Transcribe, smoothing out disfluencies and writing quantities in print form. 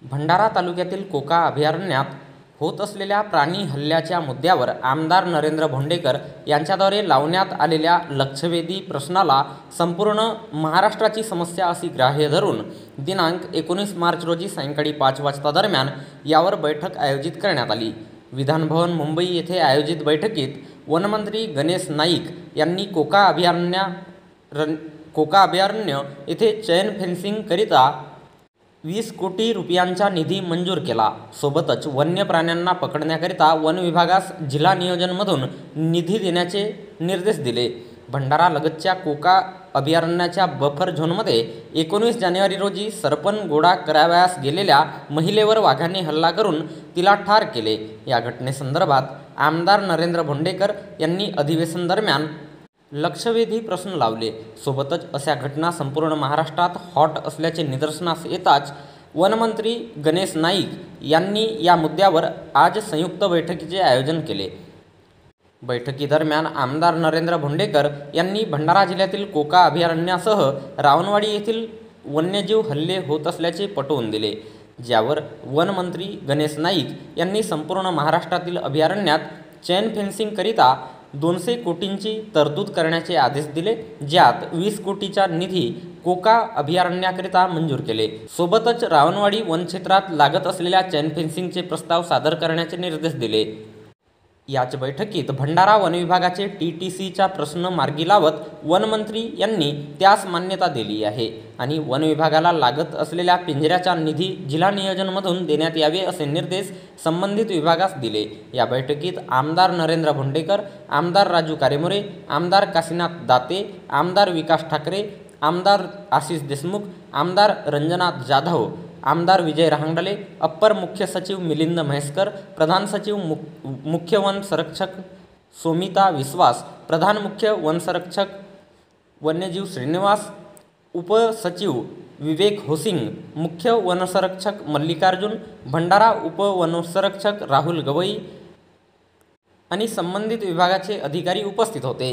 भंडारा तालुक्यातील कोका अभयारण्यात होत असलेल्या प्राणी हल्ल्याच्या मुद्द्यावर आमदार नरेंद्र भोंडेकर यांच्याद्वारे लावण्यात आलेल्या लक्षवेधी प्रश्नाला संपूर्ण महाराष्ट्राची समस्या अशी ग्राह्य धरून दिनांक 19 मार्च रोजी सायंकाळी 5 वाजता दरम्यान यावर बैठक आयोजित करण्यात आली। विधानभवन मुंबई येथे आयोजित बैठकीत वनमंत्री गणेश नाईक यांनी कोका अभयारण्य येथे चेन फेन्सिंग करिता 20 कोटी रुपयांचा निधी मंजूर केला। सोबतच वन्य प्राण्यांना पकडण्याकरिता वन विभागास जिल्हा नियोजनमधून निधी देण्याचे निर्देश दिले। भंडारा लगतच्या कोका अभयारण्याच्या बफर झोनमध्ये 19 जानेवारी रोजी सरपण गोळा करावयास गेलेल्या महिलेवर वाघाने हल्ला करून तिला ठार केले। या घटनेसंदर्भात आमदार नरेंद्र भोंडेकर यांनी अधिवेशन दरम्यान लक्षवेधी प्रश्न लावले। सोबतच अशा घटना संपूर्ण महाराष्ट्रात हॉट असल्याचे निदर्शनास येताच वनमंत्री गणेश नाईक यांनी या मुद्द्यावर आज संयुक्त बैठकीचे आयोजन केले। बैठकीदरम्यान आमदार नरेंद्र भोंडेकर यांनी भंडारा जिल्ह्यातील कोका अभयारण्यासह रावणवाडी येथील वन्यजीव हल्ले होत असल्याचे पटवून दिले, ज्यावर वनमंत्री गणेश नाईक यांनी संपूर्ण महाराष्ट्रातील अभयारण्यात चेन फेन्सिंग करिता 200 कोटींची तरतूद करण्याचे आदेश दिले, ज्यात 20 कोटीचा निधी कोका अभयारण्याकरिता मंजूर केले। सोबतच रावणवाडी वनक्षेत्रात लागत असलेल्या चेन फेन्सिंगचे प्रस्ताव सादर करण्याचे निर्देश दिले। याच बैठकीत भंडारा वनविभागाचे TTCचा प्रश्न मार्गी लावत वनमंत्री यांनी त्यास मान्यता दिली आहे आणि वनविभागाला लागत असलेल्या पिंजऱ्याचा निधी जिल्हा नियोजनमधून देण्यात यावे असे निर्देश संबंधित विभागास दिले। या बैठकीत आमदार नरेंद्र भोंडेकर, आमदार राजू कारेमोरे, आमदार काशीनाथ दाते, आमदार विकास ठाकरे, आमदार आशिष देशमुख, आमदार रंजनाथ जाधव, आमदार विजय रहांगडले, अप्पर मुख्य सचिव मिलिंद म्हैसकर, प्रधान सचिव मुख्य वन संरक्षक सोमिता विश्वास, प्रधान मुख्य वन संरक्षक वन्यजीव श्रीनिवास, उपसचिव विवेक होसिंग, मुख्य वनसंरक्षक मल्लिकार्जुन, भंडारा उपवनसंरक्षक राहुल गवई आणि संबंधित विभागाचे अधिकारी उपस्थित होते।